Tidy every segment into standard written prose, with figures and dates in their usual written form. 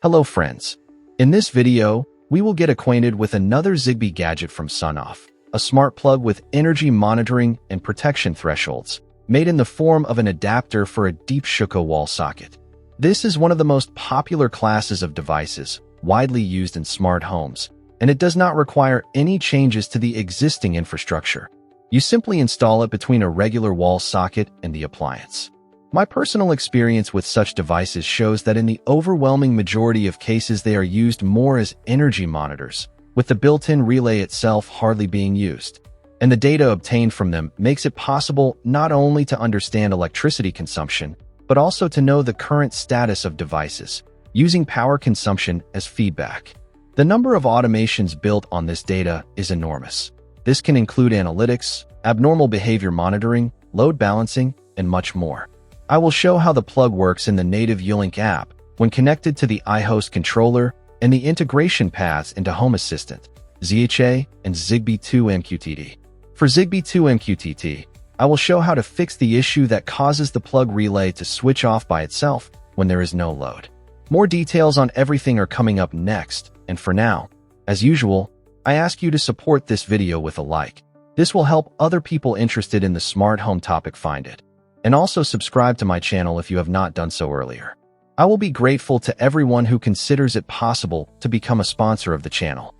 Hello friends. In this video, we will get acquainted with another Zigbee gadget from SONOFF, a smart plug with energy monitoring and protection thresholds, made in the form of an adapter for a deep Shuko wall socket. This is one of the most popular classes of devices, widely used in smart homes, and it does not require any changes to the existing infrastructure. You simply install it between a regular wall socket and the appliance. My personal experience with such devices shows that in the overwhelming majority of cases they are used more as energy monitors, with the built-in relay itself hardly being used. And the data obtained from them makes it possible not only to understand electricity consumption, but also to know the current status of devices, using power consumption as feedback. The number of automations built on this data is enormous. This can include analytics, abnormal behavior monitoring, load balancing, and much more. I will show how the plug works in the native Ewelink app when connected to the iHost controller and the integration paths into Home Assistant, ZHA, and Zigbee 2 MQTT. For Zigbee 2 MQTT, I will show how to fix the issue that causes the plug relay to switch off by itself when there is no load. More details on everything are coming up next, and for now, as usual, I ask you to support this video with a like. This will help other people interested in the smart home topic find it. And also subscribe to my channel if you have not done so earlier. I will be grateful to everyone who considers it possible to become a sponsor of the channel.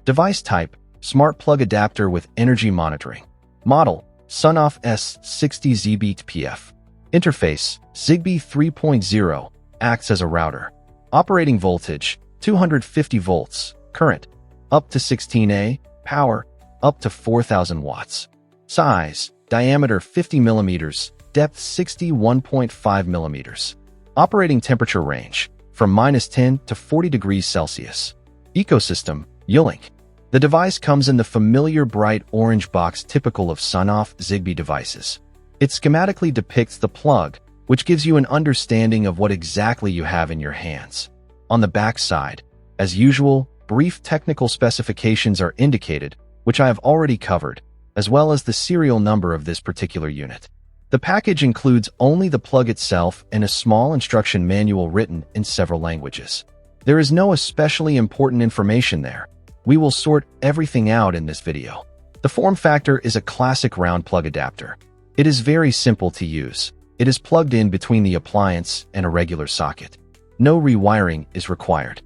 Device type: smart plug adapter with energy monitoring. Model: SONOFF S60ZBTPF. Interface: Zigbee 3.0, acts as a router. Operating voltage: 250 volts. Current: up to 16A. Power: up to 4,000 watts. Size: diameter 50 mm, depth 61.5 mm. Operating temperature range: from -10 to 40 degrees Celsius. Ecosystem: Ewelink. The device comes in the familiar bright orange box typical of SONOFF Zigbee devices. It schematically depicts the plug, which gives you an understanding of what exactly you have in your hands. On the back side, as usual, brief technical specifications are indicated, which I have already covered, as well as the serial number of this particular unit. The package includes only the plug itself and a small instruction manual written in several languages. There is no especially important information there. We will sort everything out in this video. The form factor is a classic round plug adapter. It is very simple to use. It is plugged in between the appliance and a regular socket. No rewiring is required.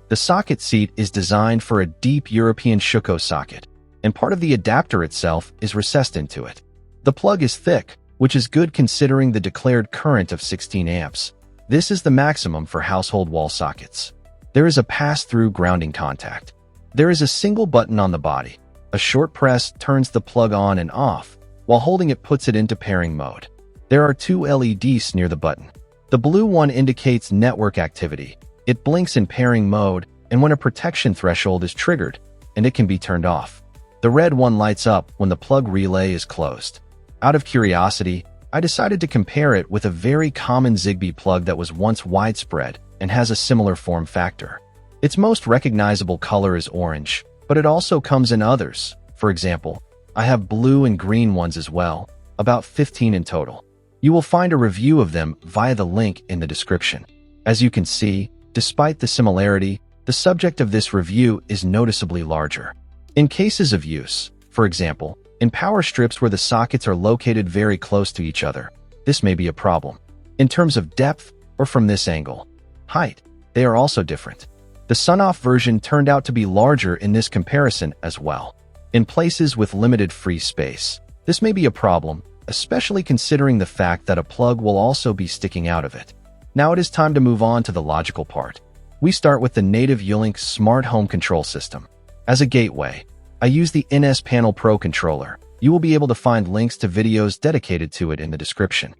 The socket seat is designed for a deep European Shuko socket, and part of the adapter itself is recessed into it. The plug is thick, which is good considering the declared current of 16 amps. This is the maximum for household wall sockets. There is a pass-through grounding contact. There is a single button on the body. A short press turns the plug on and off, while holding it puts it into pairing mode. There are two LEDs near the button. The blue one indicates network activity. It blinks in pairing mode and when a protection threshold is triggered, and it can be turned off. The red one lights up when the plug relay is closed. Out of curiosity, I decided to compare it with a very common Zigbee plug that was once widespread and has a similar form factor. Its most recognizable color is orange, but it also comes in others. For example, I have blue and green ones as well, about 15 in total. You will find a review of them via the link in the description. As you can see, despite the similarity, the subject of this review is noticeably larger. In cases of use, for example, in power strips where the sockets are located very close to each other, this may be a problem. In terms of depth, or from this angle, height, they are also different. The SONOFF version turned out to be larger in this comparison as well. In places with limited free space, this may be a problem, especially considering the fact that a plug will also be sticking out of it. Now it is time to move on to the logical part. We start with the native Ewelink Smart Home Control System. As a gateway, I use the NS Panel Pro controller. You will be able to find links to videos dedicated to it in the description.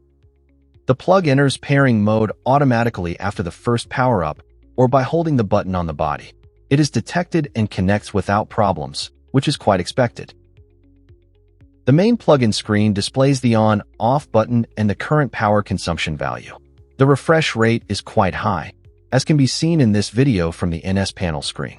The plug enters pairing mode automatically after the first power-up or by holding the button on the body. It is detected and connects without problems, which is quite expected. The main plug-in screen displays the on/off button and the current power consumption value. The refresh rate is quite high, as can be seen in this video from the NS panel screen.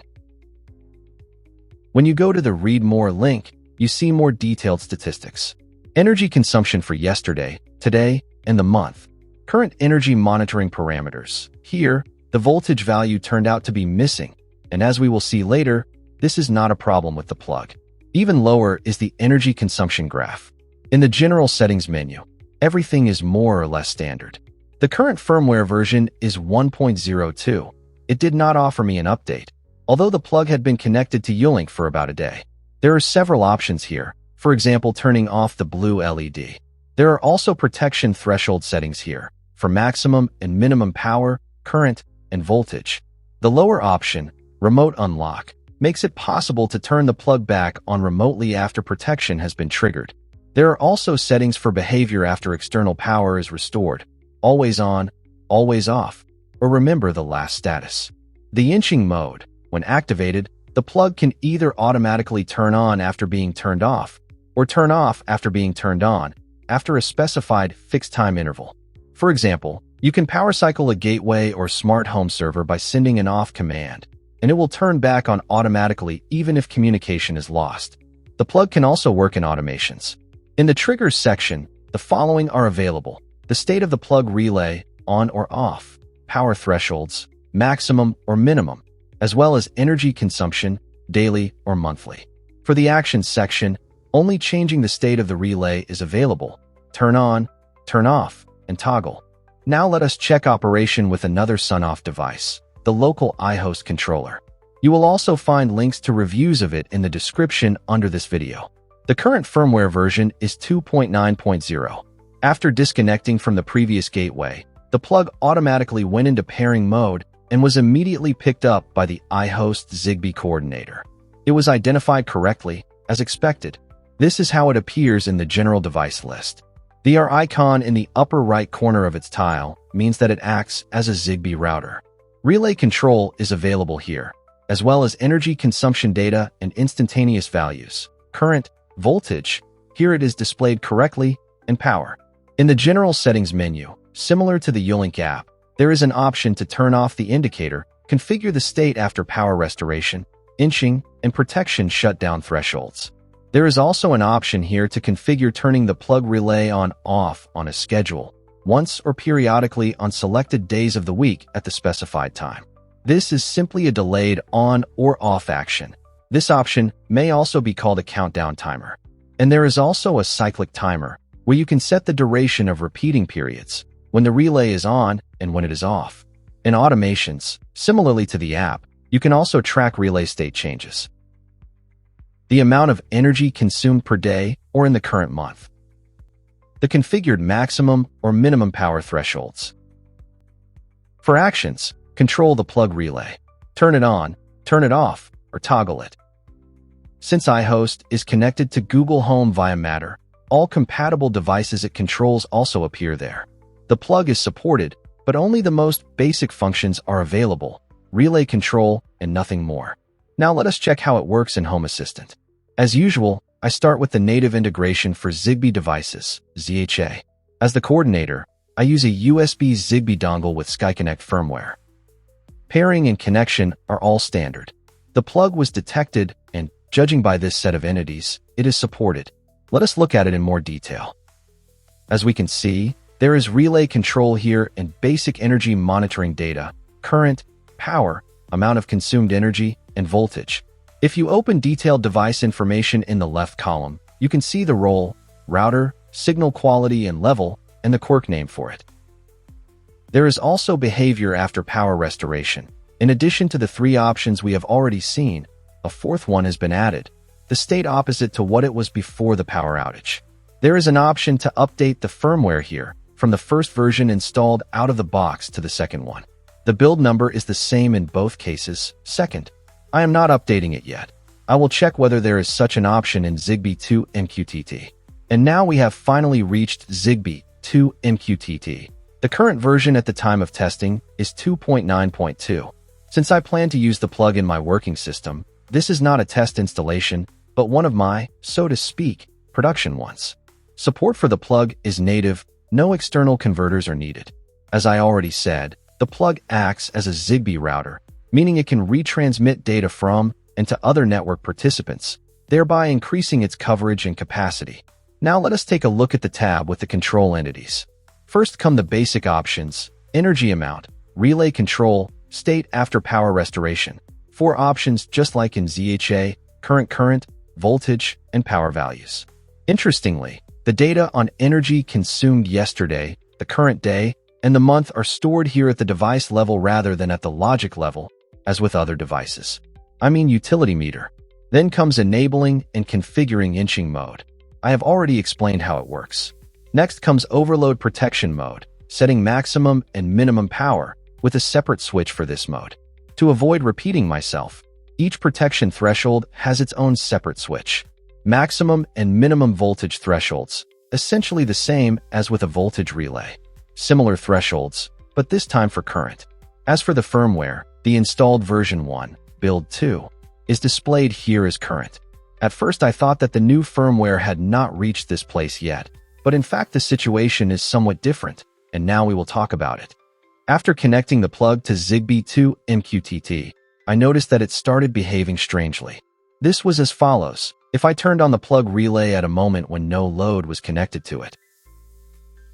When you go to the Read More link, you see more detailed statistics. Energy consumption for yesterday, today, and the month. Current energy monitoring parameters. Here, the voltage value turned out to be missing, and as we will see later, this is not a problem with the plug. Even lower is the energy consumption graph. In the General Settings menu, everything is more or less standard. The current firmware version is 1.02. It did not offer me an update, although the plug had been connected to Ewelink for about a day. There are several options here, for example turning off the blue LED. There are also protection threshold settings here, for maximum and minimum power, current, and voltage. The lower option, Remote Unlock, makes it possible to turn the plug back on remotely after protection has been triggered. There are also settings for behavior after external power is restored, always on, always off, or remember the last status. The inching mode, when activated, the plug can either automatically turn on after being turned off, or turn off after being turned on, after a specified fixed time interval. For example, you can power cycle a gateway or smart home server by sending an off command, and it will turn back on automatically even if communication is lost. The plug can also work in automations. In the triggers section, the following are available: the state of the plug relay, on or off, power thresholds, maximum or minimum, as well as energy consumption, daily or monthly. For the actions section, only changing the state of the relay is available: turn on, turn off, and toggle. Now let us check operation with another SONOFF device, the local iHost controller. You will also find links to reviews of it in the description under this video. The current firmware version is 2.9.0. After disconnecting from the previous gateway, the plug automatically went into pairing mode and was immediately picked up by the iHost Zigbee coordinator. It was identified correctly, as expected. This is how it appears in the general device list. The R icon in the upper right corner of its tile means that it acts as a Zigbee router. Relay control is available here, as well as energy consumption data and instantaneous values, current, voltage, here it is displayed correctly, and power. In the General Settings menu, similar to the Ewelink app, there is an option to turn off the indicator, configure the state after power restoration, inching, and protection shutdown thresholds. There is also an option here to configure turning the plug relay on/off on a schedule, once or periodically on selected days of the week at the specified time. This is simply a delayed on or off action. This option may also be called a countdown timer. And there is also a cyclic timer, where you can set the duration of repeating periods, when the relay is on and when it is off. In automations, similarly to the app, you can also track relay state changes. The amount of energy consumed per day or in the current month. The configured maximum or minimum power thresholds. For actions, control the plug relay. Turn it on, turn it off, or toggle it. Since iHost is connected to Google Home via Matter, all compatible devices it controls also appear there. The plug is supported, but only the most basic functions are available: relay control and nothing more. Now let us check how it works in Home Assistant. As usual, I start with the native integration for Zigbee devices, ZHA. As the coordinator, I use a USB Zigbee dongle with SkyConnect firmware. Pairing and connection are all standard. The plug was detected, and, judging by this set of entities, it is supported. Let us look at it in more detail. As we can see, there is relay control here and basic energy monitoring data, current, power, amount of consumed energy, and voltage. If you open detailed device information in the left column, you can see the role, router, signal quality and level, and the quirk name for it. There is also behavior after power restoration. In addition to the three options we have already seen, a fourth one has been added, the state opposite to what it was before the power outage. There is an option to update the firmware here, from the first version installed out of the box to the second one. The build number is the same in both cases, second. I am not updating it yet. I will check whether there is such an option in Zigbee 2 MQTT. And now we have finally reached Zigbee 2 MQTT. The current version at the time of testing is 2.9.2. Since I plan to use the plug in my working system, this is not a test installation, but one of my, so to speak, production ones. Support for the plug is native, no external converters are needed. As I already said, the plug acts as a Zigbee router, meaning it can retransmit data from and to other network participants. thereby increasing its coverage and capacity. Now let us take a look at the tab with the control entities. First come the basic options: energy amount, relay control, state after power restoration. 4 options just like in ZHA: current, voltage, and power values. Interestingly, the data on energy consumed yesterday, the current day, and the month are stored here at the device level rather than at the logic level, as with other devices. I mean utility meter. Then comes enabling and configuring inching mode. I have already explained how it works. Next comes overload protection mode, setting maximum and minimum power with a separate switch for this mode. To avoid repeating myself, each protection threshold has its own separate switch. Maximum and minimum voltage thresholds, essentially the same as with a voltage relay. Similar thresholds, but this time for current. As for the firmware, the installed version 1, build 2, is displayed here as current. At first I thought that the new firmware had not reached this place yet, but in fact the situation is somewhat different, and now we will talk about it. After connecting the plug to Zigbee 2 MQTT, I noticed that it started behaving strangely. This was as follows: if I turned on the plug relay at a moment when no load was connected to it.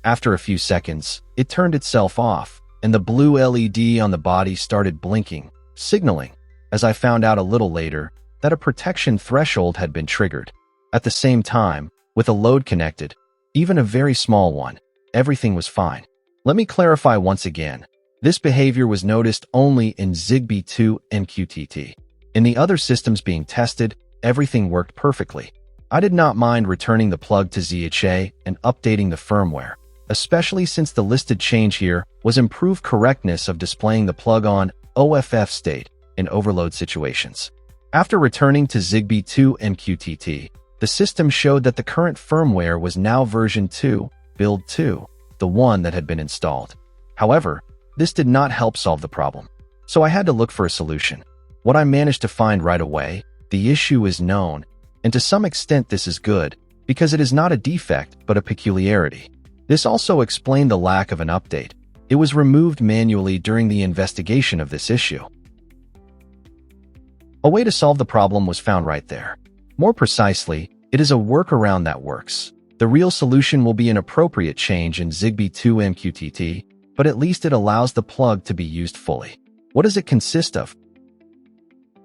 After a few seconds, it turned itself off, and the blue LED on the body started blinking, signaling, as I found out a little later, that a protection threshold had been triggered. At the same time, with a load connected, even a very small one, everything was fine. Let me clarify once again. This behavior was noticed only in Zigbee 2 MQTT. In the other systems being tested, everything worked perfectly. I did not mind returning the plug to ZHA and updating the firmware, especially since the listed change here was improved correctness of displaying the plug on OFF state in overload situations. After returning to Zigbee 2 MQTT, the system showed that the current firmware was now version 2, build 2, the one that had been installed. However, this did not help solve the problem, so I had to look for a solution. What I managed to find right away: the issue is known, and to some extent this is good, because it is not a defect but a peculiarity. This also explained the lack of an update. It was removed manually during the investigation of this issue. A way to solve the problem was found right there. More precisely, it is a workaround that works. The real solution will be an appropriate change in Zigbee 2 MQTT, but at least it allows the plug to be used fully. What does it consist of?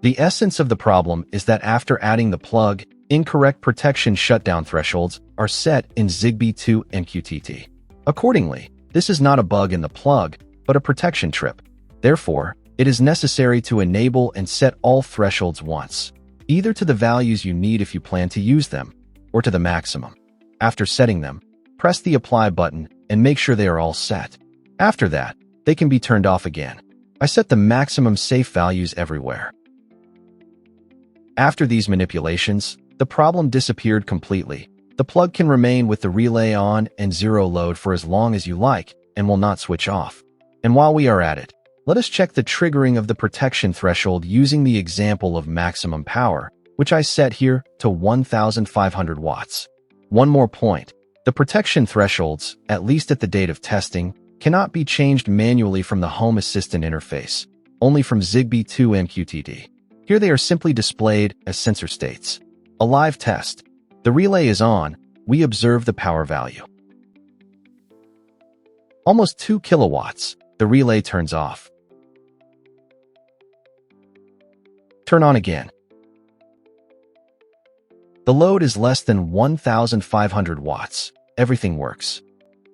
The essence of the problem is that after adding the plug, incorrect protection shutdown thresholds are set in Zigbee 2 MQTT. Accordingly, this is not a bug in the plug, but a protection trip. Therefore, it is necessary to enable and set all thresholds once, either to the values you need if you plan to use them, or to the maximum. After setting them, press the Apply button and make sure they are all set. After that, they can be turned off again. I set the maximum safe values everywhere. After these manipulations, the problem disappeared completely. The plug can remain with the relay on and zero load for as long as you like and will not switch off. And while we are at it, let us check the triggering of the protection threshold using the example of maximum power, which I set here to 1,500 watts. One more point: the protection thresholds, at least at the date of testing, cannot be changed manually from the Home Assistant interface, only from Zigbee 2 MQTT. Here they are simply displayed as sensor states. A live test. The relay is on. We observe the power value. Almost 2 kilowatts. The relay turns off. Turn on again. The load is less than 1,500 watts. Everything works.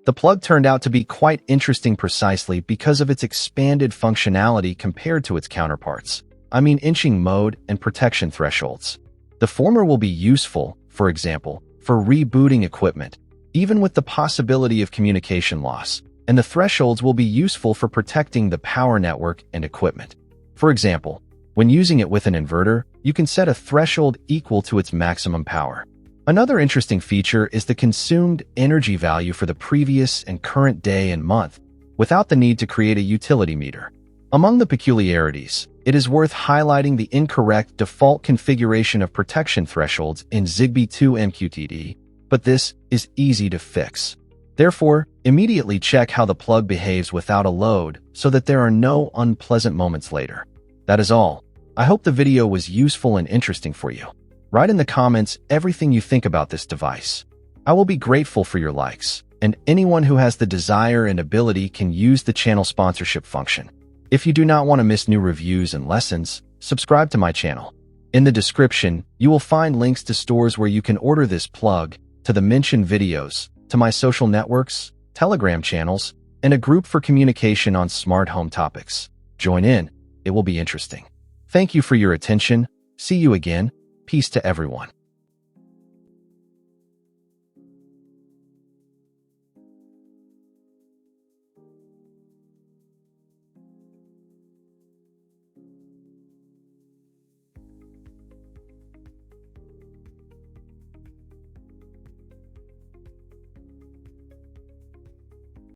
The plug turned out to be quite interesting precisely because of its expanded functionality compared to its counterparts. I mean inching mode and protection thresholds. The former will be useful, for example, for rebooting equipment, even with the possibility of communication loss, and the thresholds will be useful for protecting the power network and equipment. For example, when using it with an inverter, you can set a threshold equal to its maximum power. Another interesting feature is the consumed energy value for the previous and current day and month, without the need to create a utility meter. Among the peculiarities, it is worth highlighting the incorrect default configuration of protection thresholds in Zigbee 2 MQTT, but this is easy to fix. Therefore, immediately check how the plug behaves without a load so that there are no unpleasant moments later. That is all. I hope the video was useful and interesting for you. Write in the comments everything you think about this device. I will be grateful for your likes, and anyone who has the desire and ability can use the channel sponsorship function. If you do not want to miss new reviews and lessons, subscribe to my channel. In the description, you will find links to stores where you can order this plug, to the mentioned videos, to my social networks, Telegram channels, and a group for communication on smart home topics. Join in. It will be interesting. Thank you for your attention. See you again. Peace to everyone.